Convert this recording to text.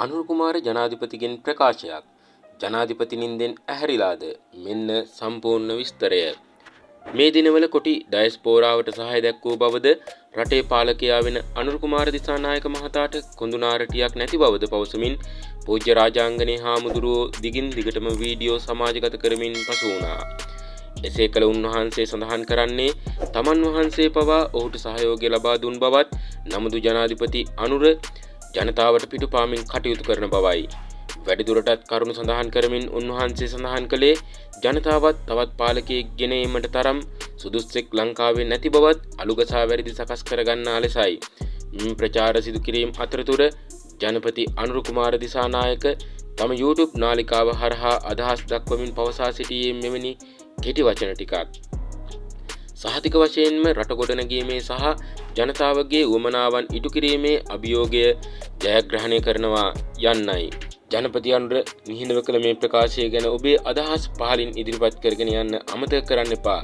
අනුර කුමාර ජනාධිපතිගෙන් ප්‍රකාශයක්. ජනාධිපති නින්දෙන් ඇහැරිලාද? මෙන්න සම්පූර්ණ විස්තරය. මේ දිනවල කොටි ඩයස්පෝරාවට සහාය දැක්වූ බවද රටේ පාලකයා වෙන අනුර කුමාර දිසානායක මහතාට කොඳුනාරටියක් නැති බවද පවසමින් පූජ්‍ය රාජාංගනේ හාමුදුරුවෝ දිගින් දිගටම වීඩියෝ සමාජගත කරමින් පසු වුණා. එසේ කළ උන්වහන්සේ සඳහන් කරන්නේ තමන් වහන්සේ පවා ඔහුට සහයෝගය ලබා දුන් බවත් නමුදු ජනාධිපති අනුර ජනතාවට පිටුපාමින් කටයුතු කරන බවයි. වැඩිදුරටත් කරුණු සඳහන් කරමින් උන්වහන්සේ සඳහන් කළේ ජනතාවත් තවත් පාලකයෙක් ගෙන ඒමට තරම් සුදුස්සෙක් ලංකාවේ නැති බවත් අලුගසා වැරදි සකස් කරගන්නා ලෙසයි. ප්‍රචාර සිදු කිරීම අතරතුර ජනපති අනුර කුමාර දිසානායක තම YouTube නාලිකාව හරහා අදහස් දක්වමින් පවසා සිටියේ මෙවැනි කෙටි වචන ටිකක්. සහතික වශයෙන්ම රට ගොඩනැගීමේ සහ ජනතාවගේ උවමනාවන් ඉටු කිරීමේ අභියෝගය ජයග්‍රහණය කරනවා යන්නයි. ජනපති අනුර නිහිඬව කළ මේ ප්‍රකාශය ගැන ඔබේ අදහස් පහලින් ඉදිරිපත් කරගෙන යන්න අමතක කරන්න එපා.